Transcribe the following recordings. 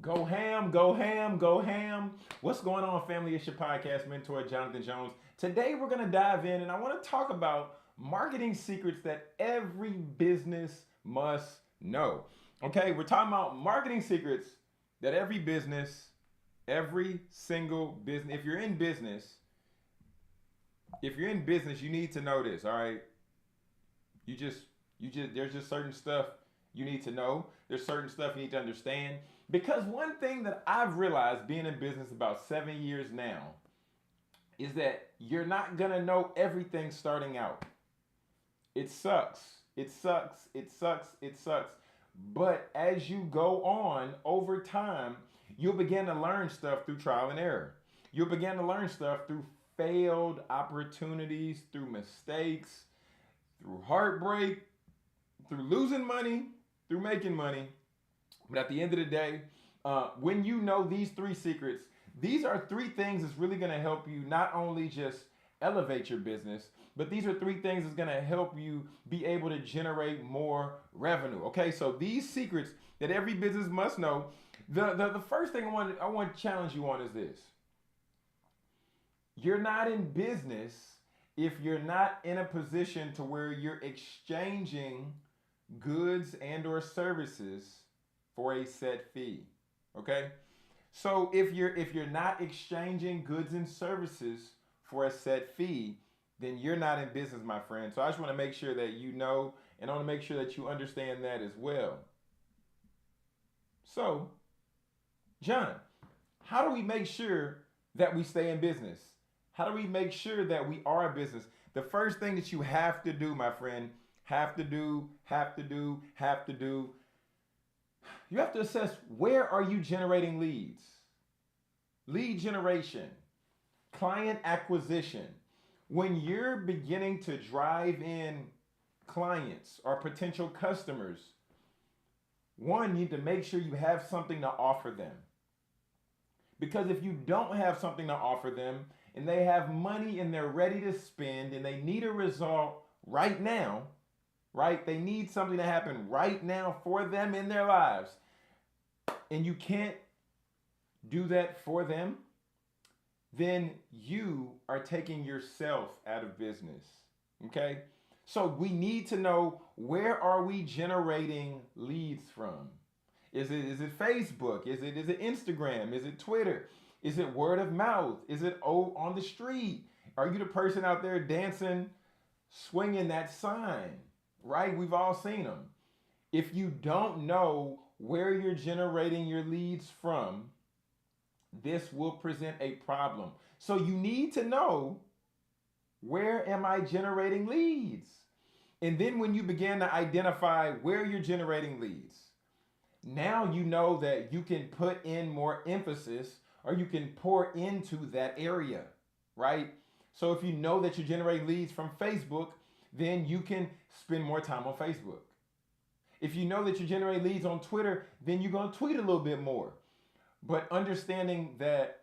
Go ham, go ham, go ham. What's going on, family? It's your podcast mentor, Jonathan Jones. Today, we're going to dive in and I want to talk about marketing secrets that every business must know. Okay, we're talking about marketing secrets that every single business, if you're in business, you need to know this, all right? You just there's just certain stuff you need to know. There's certain stuff you need to understand. Because one thing that I've realized being in business about 7 years now is that you're not gonna know everything starting out. It sucks. It sucks. It sucks. It sucks. But as you go on over time, you'll begin to learn stuff through trial and error. You'll begin to learn stuff through failed opportunities, through mistakes, through heartbreak, through losing money, through making money. But at the end of the day, when you know these three secrets, these are three things that's really going to help you not only just elevate your business, but these are three things that's going to help you be able to generate more revenue. Okay, so these secrets that every business must know. The first thing I want to challenge you on is this: you're not in business if you're not in a position to where you're exchanging goods and or services for a set fee. Okay? So if you're not exchanging goods and services for a set fee, then you're not in business, my friend. So I just want to make sure that you know, and I want to make sure that you understand that as well. So, John, how do we make sure that we stay in business? How do we make sure that we are a business? The first thing that you have to do, my friend, have to do, you have to assess, where are you generating leads? Lead generation, client acquisition. When you're beginning to drive in clients or potential customers, one, you need to make sure you have something to offer them. Because if you don't have something to offer them and they have money and they're ready to spend and they need a result right now, right? They need something to happen right now for them in their lives, and you can't do that for them, then you are taking yourself out of business. Okay? So we need to know, where are we generating leads from? Is it Facebook? Is it Instagram? Is it Twitter? Is it word of mouth? Is it on the street? Are you the person out there dancing, swinging that sign? Right? We've all seen them. If you don't know where you're generating your leads from, this will present a problem. So you need to know, where am I generating leads? And then when you begin to identify where you're generating leads, now you know that you can put in more emphasis, or you can pour into that area, right? So if you know that you're generating leads from Facebook, then you can spend more time on Facebook. If you know that you generate leads on Twitter, then you're going to tweet a little bit more. But understanding that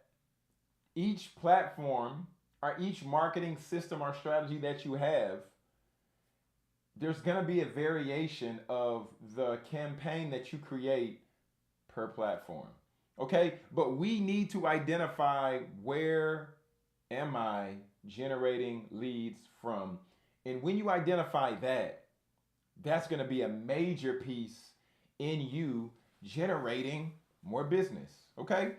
each platform or each marketing system or strategy that you have, there's going to be a variation of the campaign that you create per platform. Okay? But we need to identify, where am I generating leads from? And when you identify that, that's going to be a major piece in you generating more business. Okay?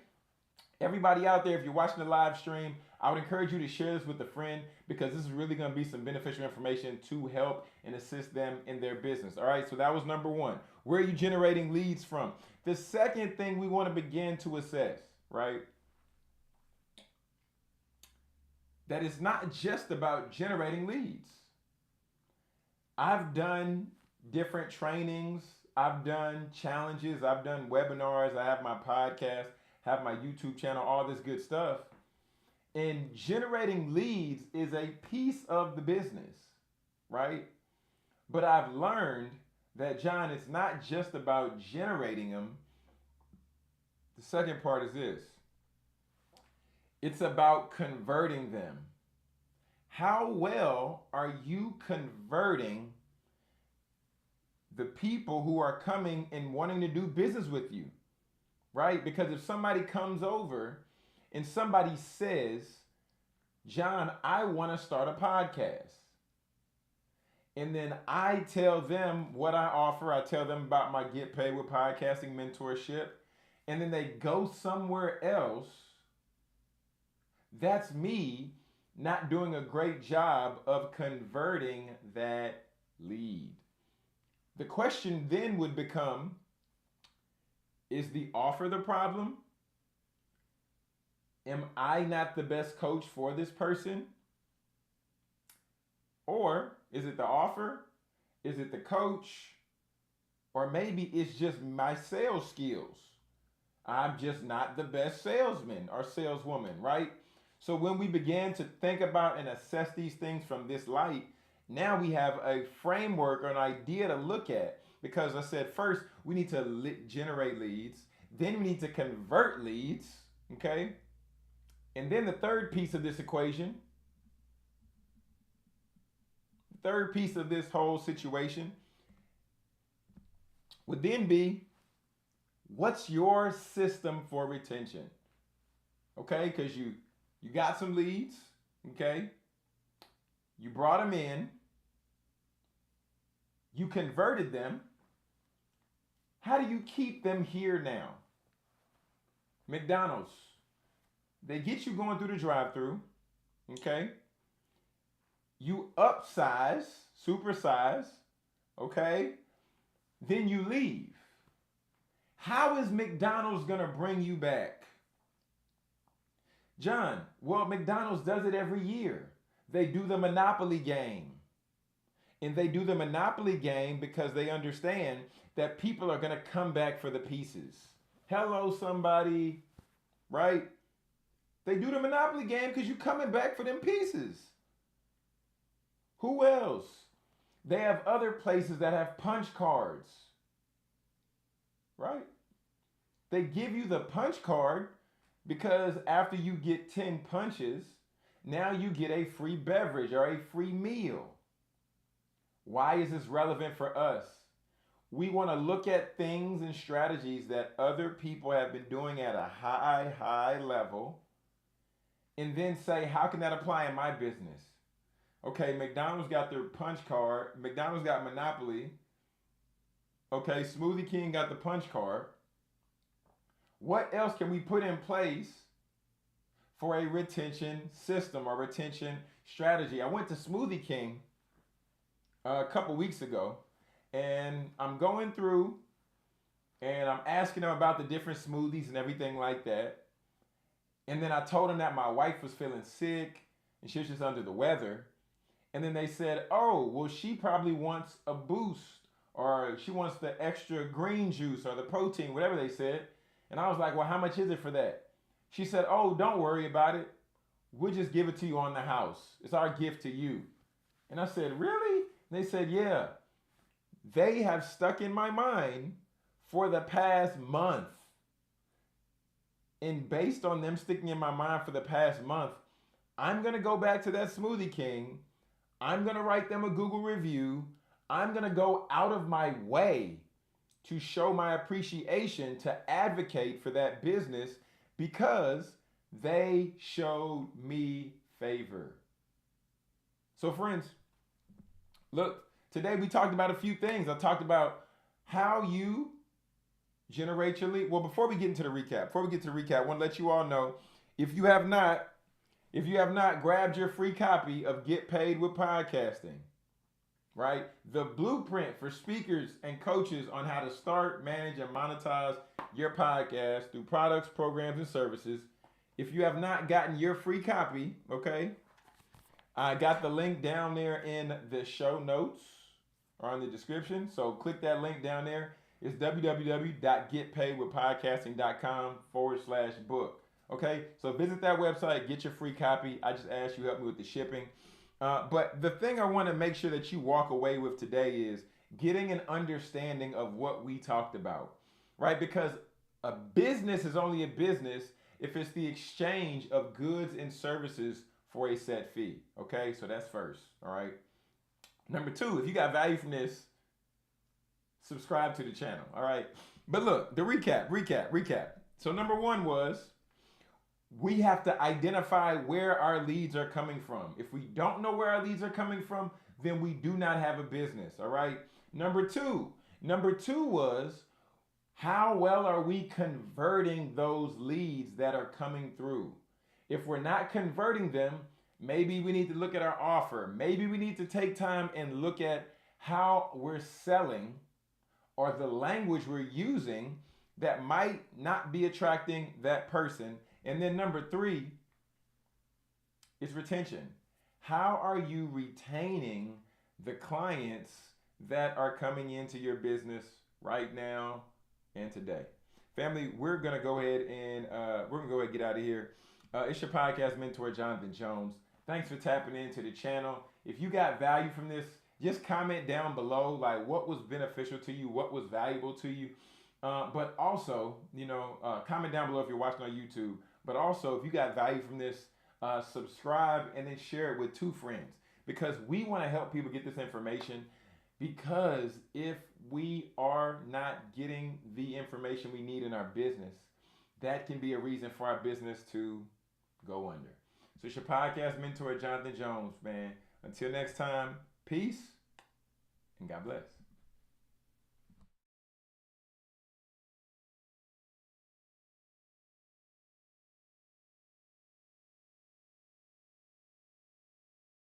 Everybody out there, if you're watching the live stream, I would encourage you to share this with a friend, because this is really going to be some beneficial information to help and assist them in their business. All right, so that was number one. Where are you generating leads from? The second thing we want to begin to assess, right? That it's not just about generating leads. I've done different trainings, I've done challenges, I've done webinars, I have my podcast, have my YouTube channel, all this good stuff. And generating leads is a piece of the business, right? But I've learned that, John, it's not just about generating them. The second part is this: it's about converting them. How well are you converting the people who are coming and wanting to do business with you? right? Because if somebody comes over and somebody says, John, I want to start a podcast. And then I tell them what I offer. I tell them about my Get Paid with Podcasting mentorship. And then they go somewhere else. That's me not doing a great job of converting that lead. The question then would become, is the offer the problem? Am I not the best coach for this person? Or is it the offer? Is it the coach? Or maybe it's just my sales skills. I'm just not the best salesman or saleswoman, right? So when we began to think about and assess these things from this light, now we have a framework or an idea to look at. Because I said first, we need to generate leads. Then we need to convert leads, okay? And then the third piece of this equation, third piece of this whole situation would then be, what's your system for retention? Okay, because you got some leads, okay? You brought them in. You converted them. How do you keep them here now? McDonald's. They get you going through the drive-through, okay? You upsize, supersize, okay? Then you leave. How is McDonald's gonna bring you back? John, well, McDonald's does it every year. They do the Monopoly game. And they do the Monopoly game because they understand that people are gonna come back for the pieces. Hello, somebody, right? They do the Monopoly game because you're coming back for them pieces. Who else? They have other places that have punch cards, right? They give you the punch card because after you get 10 punches, now you get a free beverage or a free meal. Why is this relevant for us? We want to look at things and strategies that other people have been doing at a high level and then say, how can that apply in my business? Okay, McDonald's got their punch card. McDonald's got Monopoly. Okay, Smoothie King got the punch card. What else can we put in place for a retention system or retention strategy? I went to Smoothie King a couple weeks ago, and I'm going through and I'm asking them about the different smoothies and everything like that. And then I told them that my wife was feeling sick and she was just under the weather. And then they said, oh, well, she probably wants a boost or she wants the extra green juice or the protein, whatever they said. And I was like, well, how much is it for that? She said, oh, don't worry about it. We'll just give it to you on the house. It's our gift to you. And I said, really? And they said, yeah. They have stuck in my mind for the past month. And based on them sticking in my mind for the past month, I'm going to go back to that Smoothie King. I'm going to write them a Google review. I'm going to go out of my way to show my appreciation, to advocate for that business because they showed me favor. So friends, look, today we talked about a few things. I talked about how you generate your lead. Well, before we get to the recap, I want to let you all know, if you have not grabbed your free copy of Get Paid with Podcasting, right? The blueprint for speakers and coaches on how to start, manage, and monetize your podcast through products, programs, and services. If you have not gotten your free copy, okay, I got the link down there in the show notes or in the description. So click that link down there. It's www.getpaidwithpodcasting.com/book. Okay, so visit that website, get your free copy. I just asked you to help me with the shipping. But the thing I want to make sure that you walk away with today is getting an understanding of what we talked about, right? Because a business is only a business if it's the exchange of goods and services for a set fee. Okay, so that's first. All right. Number two, if you got value from this, subscribe to the channel. All right. But look, the recap. So number one was we have to identify where our leads are coming from. If we don't know where our leads are coming from, then we do not have a business. All right. Number two was how well are we converting those leads that are coming through? If we're not converting them, maybe we need to look at our offer. Maybe we need to take time and look at how we're selling or the language we're using that might not be attracting that person. And then number three is retention. How are you retaining the clients that are coming into your business right now and today? Family, we're gonna go ahead and get out of here. It's your podcast mentor, Jonathan Jones. Thanks for tapping into the channel. If you got value from this, just comment down below, like what was beneficial to you, what was valuable to you. But also, comment down below if you're watching on YouTube. But also, if you got value from this, subscribe and then share it with 2 friends, because we want to help people get this information. Because if we are not getting the information we need in our business, that can be a reason for our business to go under. So it's your podcast mentor, Jonathan Jones, man. Until next time, peace and God bless.